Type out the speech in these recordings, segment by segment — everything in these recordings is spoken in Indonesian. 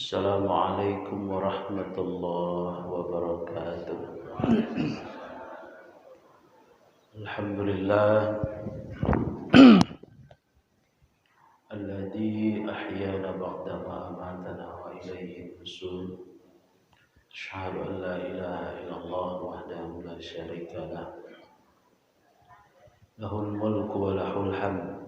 Assalamualaikum warahmatullahi wabarakatuh. Alhamdulillah alladzi ahyana ba'da ma amatana wa ilaihi nusyur. Asyhadu an la ilaha illallah wahdahu la syarika lah. Lahul mulku wa lahul hamd.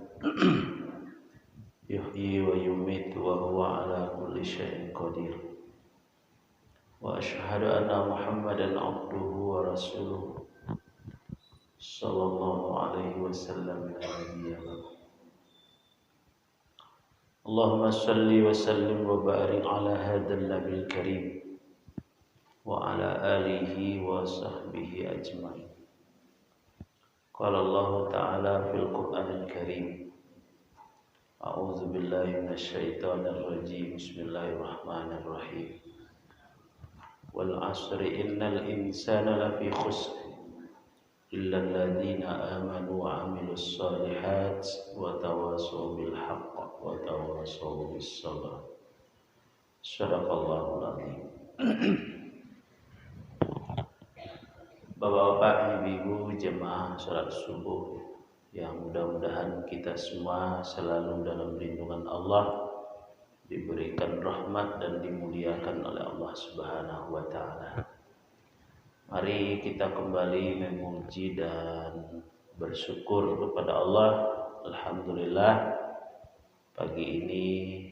Yuhyi wa yumiitu wa huwa ala kulli syai'in qadir. Wa asyhadu anna Muhammadan abduhu wa rasuluh sallallahu alaihi wasallam la nabiyya ba'dahu. Allahumma salli wa sallim wa barik ala hadzal nabil karim wa ala alihi wa sahbihi ajmain. Qala Allah ta'ala fil Qur'anil Karim. A'udzu billahi minasyaitonir rajim. Bismillahirrahmanirrahim. Wal 'asri innal insana lafi khusr illa alladziina aamanu wa 'amilus shalihaati wa tawassaw bil haqqi wa tawassaw bis sabr. Shadaqallahul 'azim. Bapak-bapak, ibu-ibu, jemaah salat subuh yang mudah-mudahan kita semua selalu dalam lindungan Allah, diberikan rahmat dan dimuliakan oleh Allah Subhanahu wa taala. Mari kita kembali memuji dan bersyukur kepada Allah. Alhamdulillah, pagi ini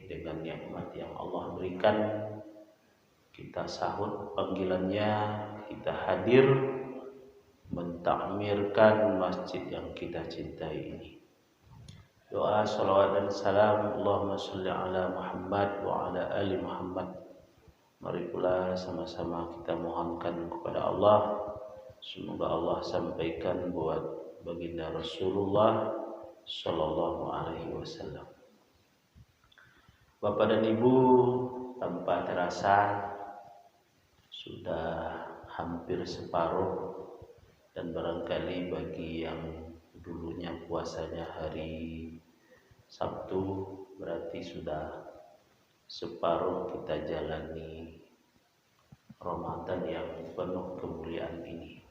dengan nikmat yang Allah berikan, kita sahut panggilannya, kita hadir mentakmirkan masjid yang kita cintai ini. Doa, salawat dan salam, Allahumma sholli ala Muhammad wa ala ali Muhammad. Mari pula sama-sama kita mohonkan kepada Allah, semoga Allah sampaikan buat baginda Rasulullah sallallahu alaihi wasallam. Bapak dan Ibu, tanpa terasa sudah hampir separuh, dan barangkali bagi yang dulunya puasanya hari Sabtu, berarti sudah separuh kita jalani Ramadan yang penuh kemuliaan ini.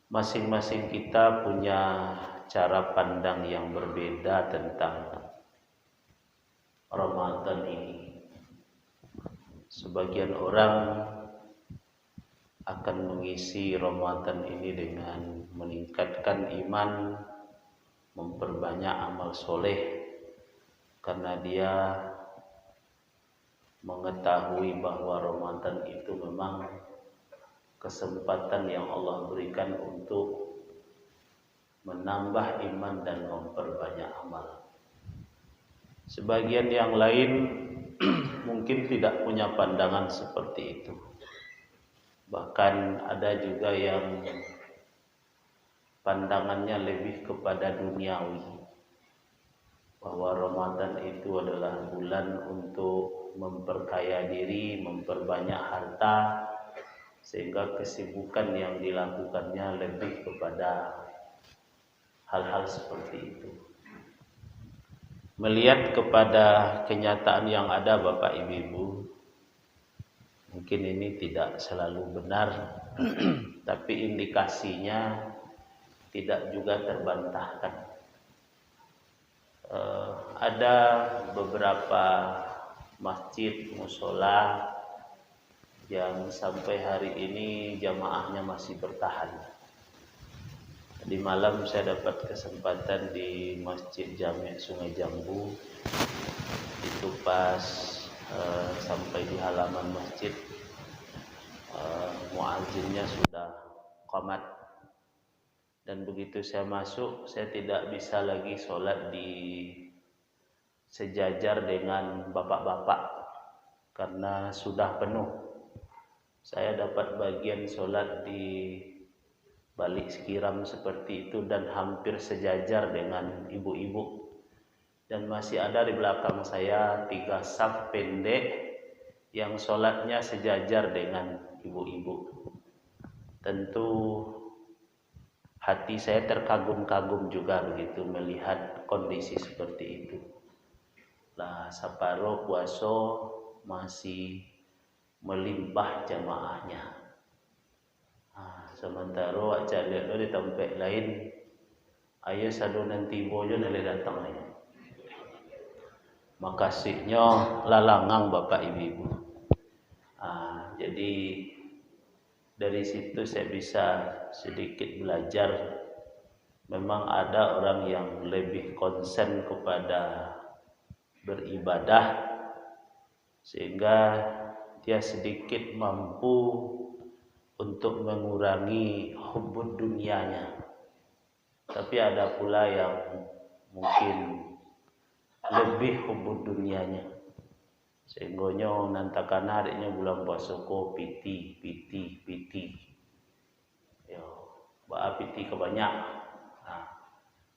Masing-masing kita punya cara pandang yang berbeda tentang Ramadan ini. Sebagian orang akan mengisi Ramadan ini dengan meningkatkan iman, memperbanyak amal soleh, karena dia mengetahui bahwa Ramadan itu memang kesempatan yang Allah berikan untuk menambah iman dan memperbanyak amal. Sebagian yang lain mungkin tidak punya pandangan seperti itu. Bahkan ada juga yang pandangannya lebih kepada duniawi, bahwa Ramadan itu adalah bulan untuk memperkaya diri, memperbanyak harta, sehingga kesibukan yang dilakukannya lebih kepada hal-hal seperti itu. Melihat kepada kenyataan yang ada, Bapak Ibu, mungkin ini tidak selalu benar, tapi indikasinya tidak juga terbantahkan. Ada beberapa masjid, musola yang sampai hari ini jamaahnya masih bertahan. Di malam saya dapat kesempatan di Masjid Jami' Sungai Jambu. Itu pas sampai di halaman masjid, muazzinnya sudah qomat, dan begitu saya masuk, saya tidak bisa lagi sholat di sejajar dengan bapak-bapak karena sudah penuh. Saya dapat bagian sholat di balik sekiram seperti itu dan hampir sejajar dengan ibu-ibu. Dan masih ada di belakang saya 3 saf pendek yang sholatnya sejajar dengan ibu-ibu. Tentu hati saya terkagum-kagum juga begitu melihat kondisi seperti itu. lah saparo puaso masih melimpah jamaahnya. Sementara aja lihat di tempat lain, ayo sadu nanti bojo nale datang lagi. Makasihnya lalangang bapak ibu. Jadi dari situ saya bisa sedikit belajar. Memang ada orang yang lebih konsen kepada beribadah sehingga dia sedikit mampu untuk mengurangi hubbud dunianya. Tapi ada pula yang mungkin lebih hubbud dunianya. Sehingga nantakan harinya bulan puasa ko piti. Yo, piti kebanyak.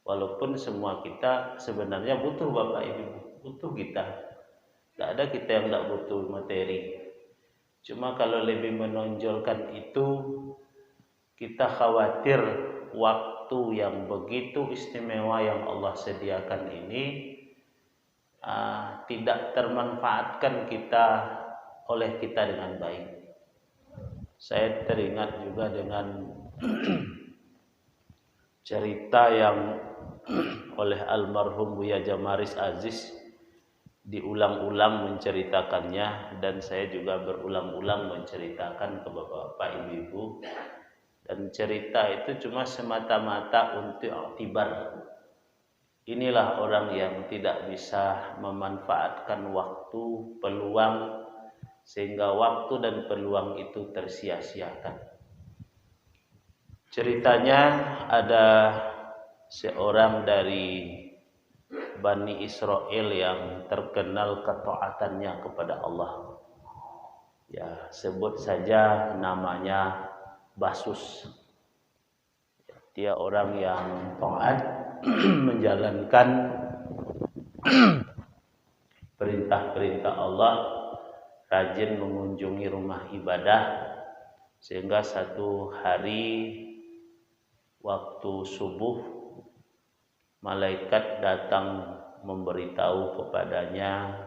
Walaupun semua kita sebenarnya butuh bapak ibu, butuh kita. Tidak ada kita yang tidak butuh materi. Cuma kalau lebih menonjolkan itu, kita khawatir waktu yang begitu istimewa yang Allah sediakan ini tidak termanfaatkan oleh kita dengan baik. Saya teringat juga dengan cerita yang oleh almarhum Buya Jamaris Aziz diulang-ulang menceritakannya, dan saya juga berulang-ulang menceritakan ke bapak-bapak, ibu-ibu. Dan cerita itu cuma semata-mata untuk iktibar. Inilah orang yang tidak bisa memanfaatkan waktu, peluang, sehingga waktu dan peluang itu tersia-siakan. Ceritanya ada seorang dari Bani Israel yang terkenal ketaatannya kepada Allah. Ya, sebut saja namanya Basus. Dia orang yang taat menjalankan perintah-perintah Allah, rajin mengunjungi rumah ibadah, sehingga satu hari waktu subuh malaikat datang memberitahu kepadanya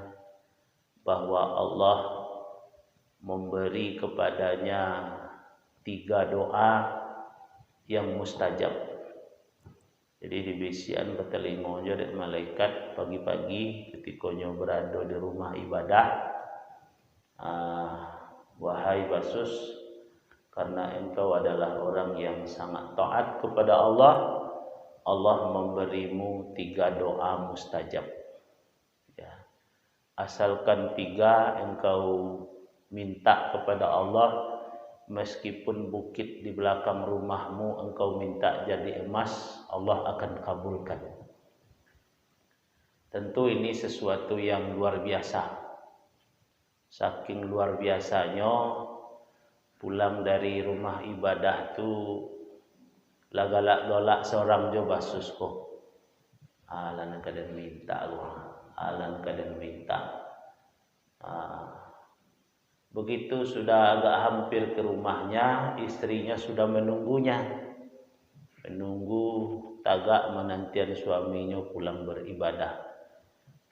bahwa Allah memberi kepadanya 3 doa yang mustajab. Jadi dibisian ke telingonya dari malaikat pagi-pagi ketikanya berada di rumah ibadah. Wahai Basus, karena engkau adalah orang yang sangat taat kepada Allah, Allah memberimu 3 doa mustajab. Ya. Asalkan 3 engkau minta kepada Allah, meskipun bukit di belakang rumahmu engkau minta jadi emas, Allah akan kabulkan. Tentu ini sesuatu yang luar biasa. Saking luar biasanya, pulang dari rumah ibadah tu lagalak-galak seorang jo Basus kok. Alan kadang minta gua, alan kadang minta. Begitu sudah agak hampir ke rumahnya, istrinya sudah menunggunya. Menunggu tagak menantian suaminya pulang beribadah.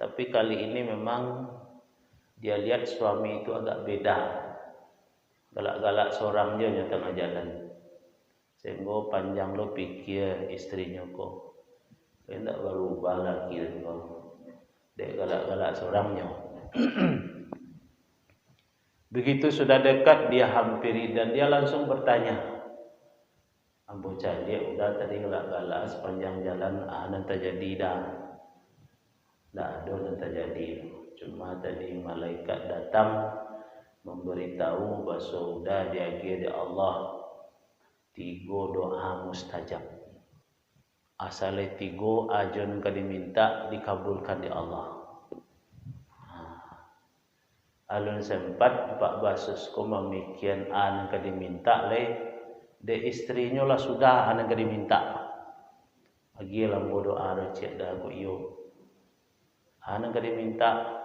Tapi kali ini memang dia lihat suami itu agak beda. Galak-galak seorang dia di tengah jalan. Sehingga panjang lo pikir istrinya kok tidak berubah lagi kok. Dek galak-galak seorangnya. Begitu sudah dekat dia hampiri dan dia langsung bertanya, ambo dia udah tadi galak-galak sepanjang jalan, nanti jadi dah ada nanti jadi. Cuma tadi malaikat datang memberitahu bahwa sudah diagih di Allah 3 doa mustajab. Asale 3 ajon ka diminta dikabulkan di Allah. Alun sempat Pak Basus ko mamikian an ka diminta le de istrinya lah sudah an ka diminta. Agi lang doa recek dah ko iyo. An ka diminta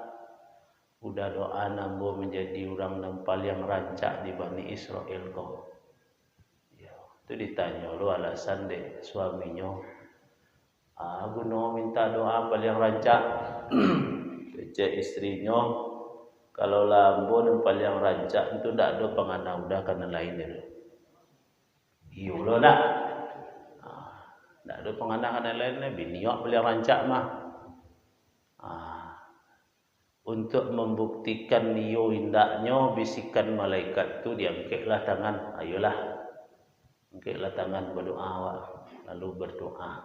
udah doa nambo menjadi orang nampal yang rancak di Bani Israel kok. Ya, itu ditanya lu alasan deh suaminya. Guna minta doa paling rancak. kecek istrinya kalau lambon paling rancak itu ndak ada pengana udah karena lain itu. Iyo lo nak. Ndak ada pengana karena lain biniok paling rancak mah. Untuk membuktikan niyo indaknya bisikan malaikat tu diangkatlah tangan, ayolah angkatlah tangan berdoa lalu berdoa,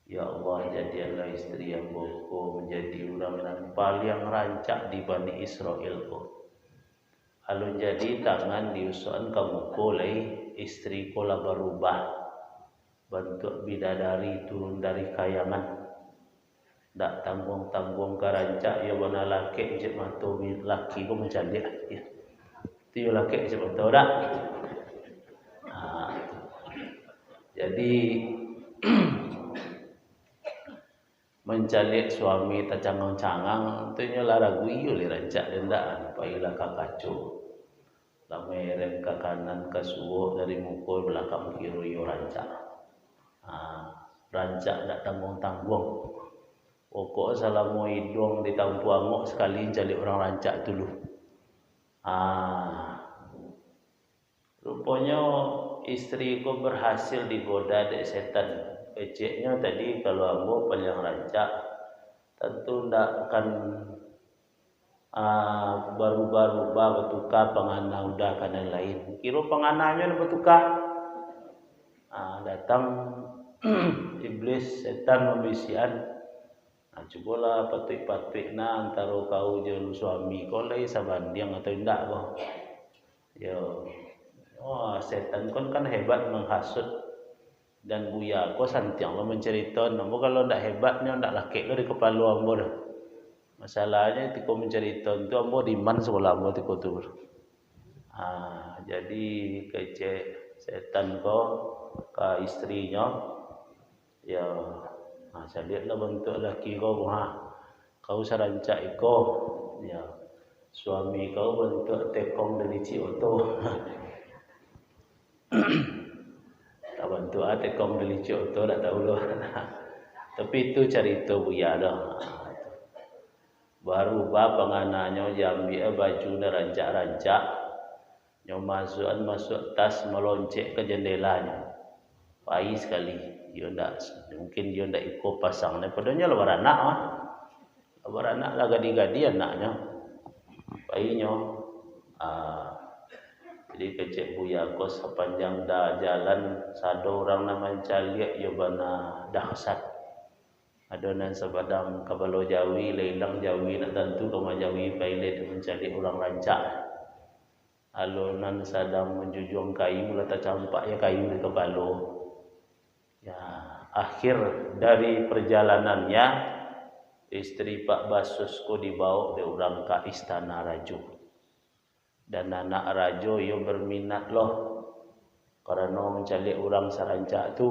ya Allah jadilah istri hambaku menjadi orang yang paling rancak di Bani Israel ko. Lalu jadi tangan diusahakan kamu kolai istri ko lah berubah bentuk bidadari turun dari kayangan. Tak tanggung-tanggung karancak ya wana laki je matu laki ko mencalik ya. Itu ya laki je matu dak. Jadi mencalik suami tacangang-cangang tu nya lah ragu iyo le rancak dendak pailah kakacu. Lameren ke kanan ke suwo dari muka belakang kiri yo rancak. Rancak tak tanggung-tanggung. Pokok salamu hidung ditampu angok sekali jadi orang rancak dulu. Rupanya istriku berhasil digoda dari setan. Keceknya tadi kalau ambo paling rancak tentu ndak akan baru-baru bertukar pengana udah kanan lain. Kira pengananya bertukar. Datang iblis setan membisian. Cubalah patrik-patrik antara kau je suami kau lai sabanding atau tidak kau. Yo, setan kan hebat menghasut dan buya kau santiang lo menceritakan. Ambo kalau tidak hebatnya tidak laki lo di kepala ambo dah. Masalahnya tiko menceritakan tu ambo di man sekolah ambo tiko tu. Jadi kecek setan kau ke istrinya, ya. Saya lihatlah bentuk laki kau, kau sarancak iko, ya. Suami kau bentuk tekong dari Cioto. Tak bentuk tekong dari Cioto, tak tahu loh. Tapi itu cerita buya dah. Baru pengananya jambi baju na rancak-rancak, nyo masuk tas meloncek ke jendelanya. Pai sekali. Dia ndak mungkin dia ndak ikut pasangnya padanya lawan anak lawan anak lah gadi-gadi anaknya bayinya jadi kecek buya kos sepanjang dah jalan sado orang nama caliak yo bana dahsat adonan sebadang kabalo jawi leilang jawi nak tentu kama jawi pailet mencari orang rancak alunan sadang menjujung kayu mula tercampak ya kayu di kepala. Ya, akhir dari perjalanannya istri Pak Basusku dibawa ke orang ke istana Rajo. Dan anak Rajo yo berminat loh karena mencari orang sarancak tu.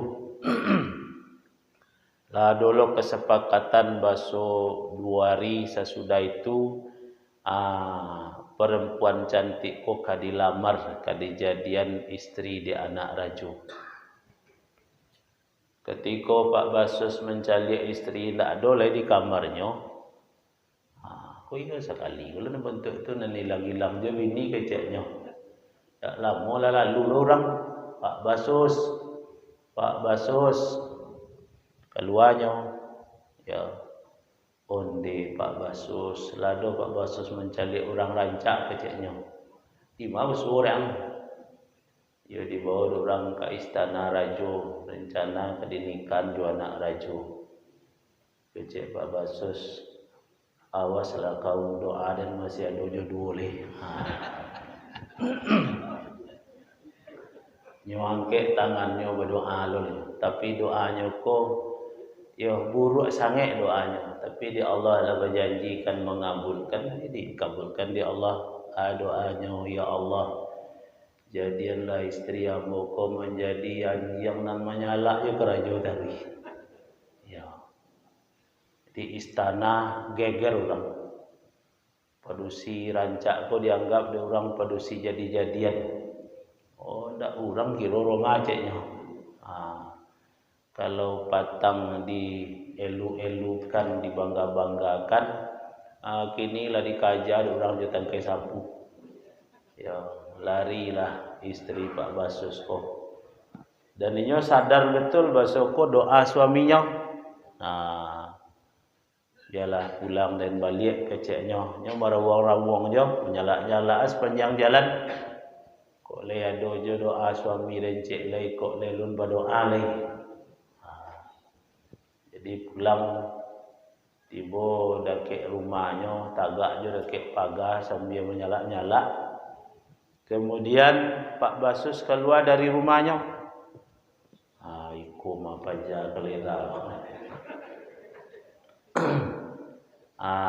Lah dulu kesepakatan baso 2 hari sesudah itu perempuan cantik kok dilamar kadijadian istri di anak Rajo. Ketika Pak Basus mencari istri tak ada lagi di kamarnya. Kau ingat sekali kalau nak bentuk tu nanti hilang-hilang je bini keceknya. Tak lama lah lalu orang Pak Basus keluarnya. Ya, onde Pak Basus, lado Pak Basus mencari orang rancak keceknya. 5 orang. Ia dibawa orang ke istana Rajo, rencana kedinikan dua anak Rajo. Kecek Pak Basus, awaslah kau doa dan masih ada jodoh leh. Nyuangke tangannya berdoa lho, tapi doanya kok ya buruk sangat doanya, tapi di Allah lah berjanjikan mengabulkan, dikabulkan di Allah doanya, ya Allah. Jadilah istri hambaku menjadi yang namanya Allah ya kerajo tadi. Ya. Di istana geger orang. Padusi rancak ko dianggap dia orang padusi jadi-jadian. Oh, ndak orang kira orang aceknya. Kalau patang dielu-elukan, dibangga-banggakan, kini lah dikajar orang je tangkai sapu. Ya, larilah istri Pak Basusko. Dan inyo sadar betul Basuko doa suaminya. Nah, ialah pulang dan balik ke ceknya. Nyo marawang-rawang je, menyala-nyala sepanjang jalan. Kok le ado je doa suami dan cek le kok le lun berdoa le. Jadi pulang tiba dekat rumahnya, tagak je dekat pagar sambil menyala-nyala. Kemudian Pak Basus keluar dari rumahnya. Ikum apa aja kelera.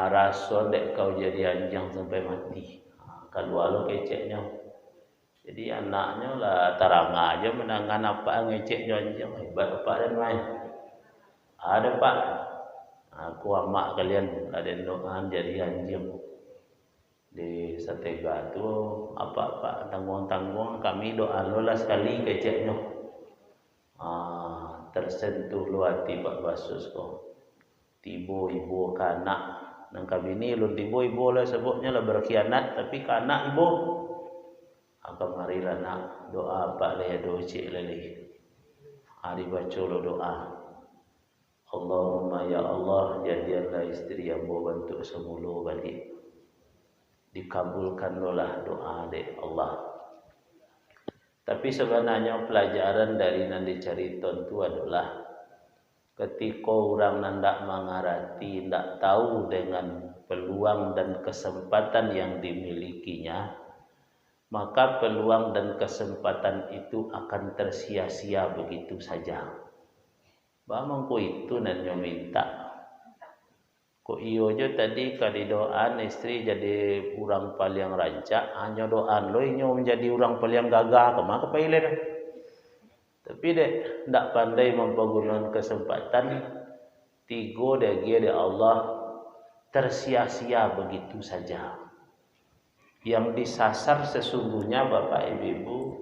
Rasa dek kau jadi anjing sampai mati. Keluar lo keceknya. Jadi anaknya lah tarang aja menangan apa ngeceknya anjing. Hebat Pak dan main. Ada Pak. Aku amak kalian ada doaan jadi anjing. Di Satega tu apa tanggung-tanggung kami doa lo lah sekali keceknya. Tersentuh lu hati Pak Basus kok. Tibo ibu kanak nang kami ni lun tibo ibu lah sebutnya lah berkhianat tapi kanak ibu. Akan marilah nak doa Pak le doa cik lele. Hari baca lo doa. Allahumma ya Allah jadikanlah istri yang bawa bantu semula balik. Dikabulkan lo lah doa dek Allah. Tapi sebenarnya pelajaran dari nanti cerita itu adalah ketika orang nandak mengarati, tidak tahu dengan peluang dan kesempatan yang dimilikinya, maka peluang dan kesempatan itu akan tersia-sia begitu saja. Bamangku itu nanyo minta. Kok iyo je tadi kali doaan istri jadi orang paling rancak, hanya doaan lo inyo menjadi orang paling gagah, kemana kepailen. Tapi dek ndak pandai mempergunakan kesempatan, tigo degi de Allah tersia-sia begitu saja. Yang disasar sesungguhnya Bapak Ibu,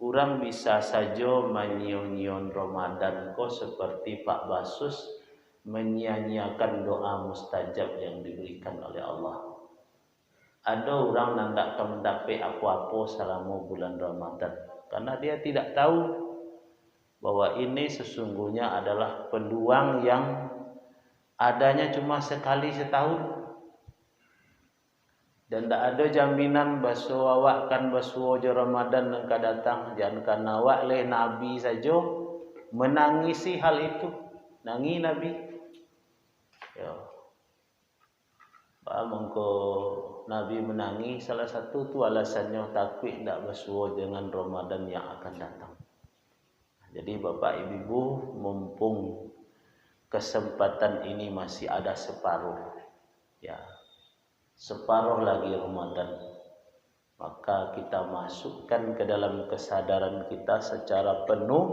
orang bisa saja menyiun-nyiun Ramadan kok seperti Pak Basus menyia-nyiakan doa mustajab yang diberikan oleh Allah. Ada orang yang tidak akan mendapat apa-apa selama bulan Ramadan karena dia tidak tahu bahwa ini sesungguhnya adalah peluang yang adanya cuma sekali setahun. Dan tidak ada jaminan bahwa awak kan bahwa Ramadan yang akan datang. Jangan karena awak le Nabi saja menangisi hal itu. Nangi Nabi. Ya. Mengko Nabi menangis salah satu tu alasannya takut tidak bersuara dengan Ramadan yang akan datang. Jadi Bapak Ibu mumpung kesempatan ini masih ada separuh, ya separuh lagi Ramadan, maka kita masukkan ke dalam kesadaran kita secara penuh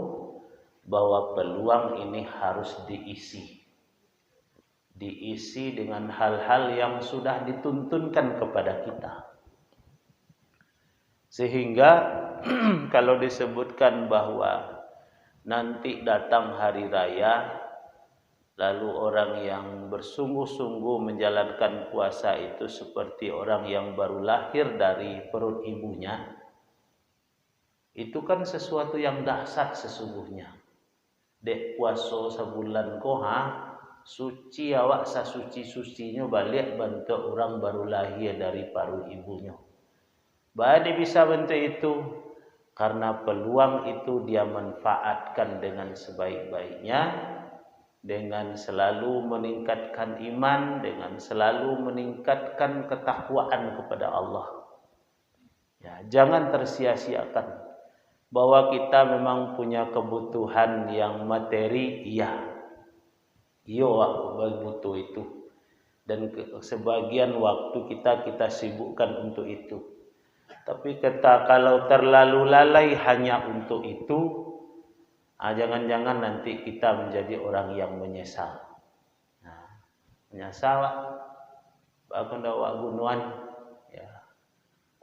bahwa peluang ini harus diisi dengan hal-hal yang sudah dituntunkan kepada kita. Sehingga kalau disebutkan bahwa nanti datang hari raya, lalu orang yang bersungguh-sungguh menjalankan puasa itu seperti orang yang baru lahir dari perut ibunya, itu kan sesuatu yang dahsyat sesungguhnya. Dek puasa sebulan koha, suci awak sasuci-sucinya balik bentuk orang baru lahir dari paru ibunya. Bahaya bisa bentuk itu karena peluang itu dia manfaatkan dengan sebaik-baiknya, dengan selalu meningkatkan iman, dengan selalu meningkatkan ketakwaan kepada Allah. Ya, jangan tersia-siakan bahwa kita memang punya kebutuhan yang materi, iya aku butuh itu, dan sebagian waktu kita sibukkan untuk itu. Tapi kalau terlalu lalai hanya untuk itu, jangan-jangan nanti kita menjadi orang yang menyesal. Menyesal, bahkan dakwah gunuan, ya.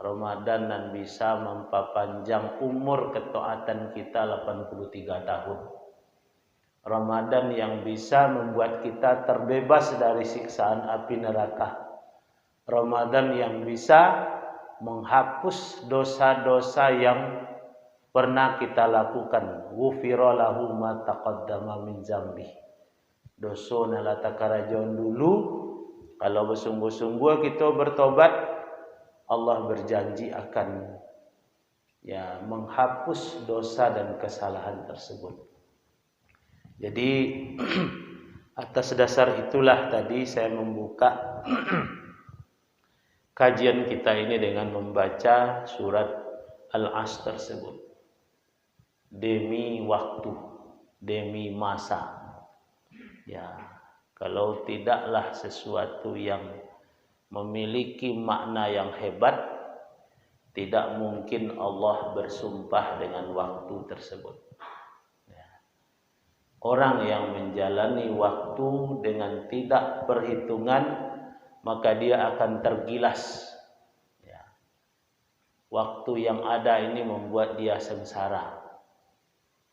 Ramadan dan bisa memperpanjang umur ketaatan kita 83 tahun. Ramadan yang bisa membuat kita terbebas dari siksaan api neraka. Ramadan yang bisa menghapus dosa-dosa yang pernah kita lakukan. Ghufira lahu ma taqaddama min dzambi. Dosa nalata karajon dulu, kalau bersungguh-sungguh kita bertobat, Allah berjanji akan menghapus dosa dan kesalahan tersebut. Jadi atas dasar itulah tadi saya membuka kajian kita ini dengan membaca surat Al-Asr tersebut. Demi waktu, demi masa. Ya, kalau tidaklah sesuatu yang memiliki makna yang hebat, tidak mungkin Allah bersumpah dengan waktu tersebut. Orang yang menjalani waktu dengan tidak perhitungan, maka dia akan tergilas. Waktu yang ada ini membuat dia sengsara.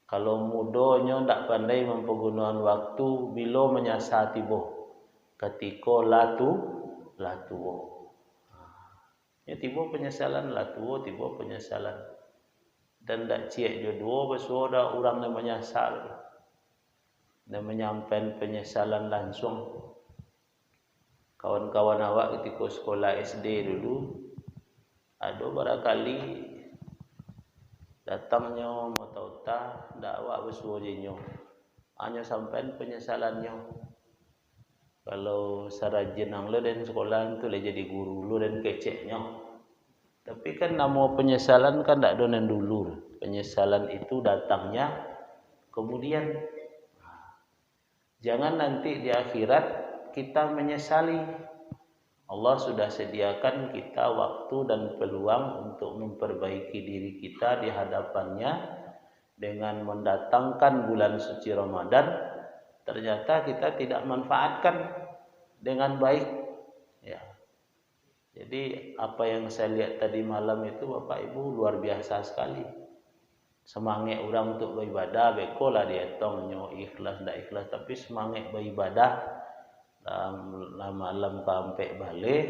Kalau mudonyo ndak pandai mempergunakan waktu, bilo menyasati boh. Ketika latuo. Ya tiba penyesalan latuo, tiba penyesalan. Dan ndak ciek jodoh bersuara orang yang menyesal. Dan menyampaikan penyesalan langsung. Kawan-kawan awak ketika sekolah SD dulu, ada barangkali datangnya mau tahu tak, ndak awak bersuaranya, hanya sampaikan penyesalannya. Kalau sarajin ang lo dan sekolah itu le jadi guru lo dan keceknya. Tapi kan nama penyesalan kan ndak donen dulu. Penyesalan itu datangnya kemudian. Jangan nanti di akhirat kita menyesali. Allah sudah sediakan kita waktu dan peluang untuk memperbaiki diri kita di hadapannya dengan mendatangkan bulan suci Ramadan. Ternyata kita tidak manfaatkan dengan baik. Ya. Jadi apa yang saya lihat tadi malam itu Bapak Ibu luar biasa sekali. Semangat orang untuk beribadah, bekolah dia tongnya ikhlas ndak ikhlas, tapi semangat beribadah dalam malam sampai balik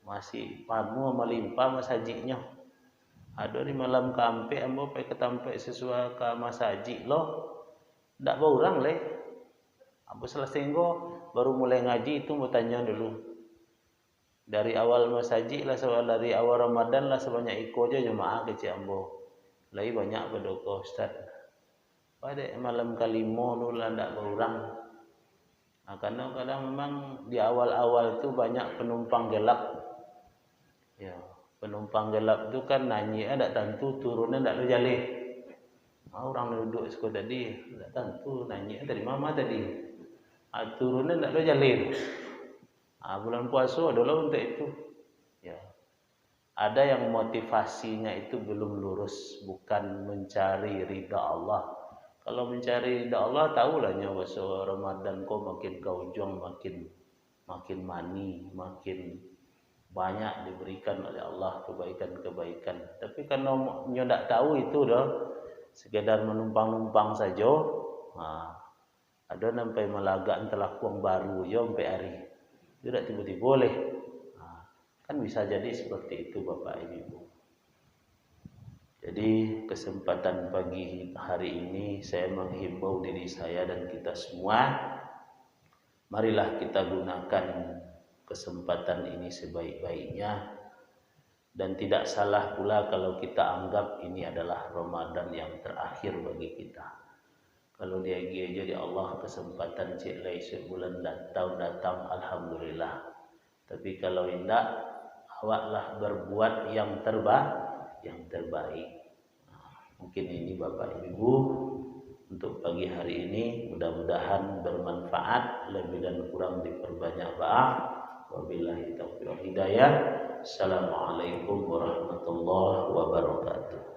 masih panu melimpah masajiknya. Ada di malam kampe ambo pe ketampe sesuai ke masajid lo, ndak beurang le. Ambo selesai go baru mulai ngaji itu mau tanya dulu. Dari awal masajid lah, dari awal Ramadan lah sebanyak iko aja jemaah kecil ambo. Lagi banyak berdoa Ustaz. Pada malam kelima dulu ndak berurang. Nah, kadang-kadang memang di awal-awal itu banyak penumpang gelap. Ya, penumpang gelap itu kan nyanyi ada tentu turunnya ndak lo jaleh. Orang duduk sekolah tadi ndak tentu nyanyi dari mama tadi. Turunnya ndak lo jaleh. Bulan puasa adalah untuk itu. Ya. Ada yang motivasinya itu belum lurus, bukan mencari ridha Allah. Kalau mencari ridha Allah, tahulah nyawa Ramadan kau makin kau ujung, makin mani, makin banyak diberikan oleh Allah kebaikan-kebaikan. Tapi kalau nyodak tahu itu dah sekedar menumpang-numpang saja. Ada sampai melagak telah kuang baru yo sampai hari. Tidak tiba-tiba boleh. Kan bisa jadi seperti itu Bapak Ibu. Jadi kesempatan pagi hari ini saya menghimbau diri saya dan kita semua, marilah kita gunakan kesempatan ini sebaik-baiknya. Dan tidak salah pula kalau kita anggap ini adalah Ramadan yang terakhir bagi kita. Kalau dia jadi Allah kesempatan cik lai sebulan tahun datang, alhamdulillah. Tapi kalau tidak, awaklah berbuat yang terbaik. Mungkin ini Bapak Ibu untuk pagi hari ini, mudah-mudahan bermanfaat. Lebih dan kurang diperbanyak maaf. Wabillahi taufiq wal hidayah. Assalamualaikum warahmatullahi wabarakatuh.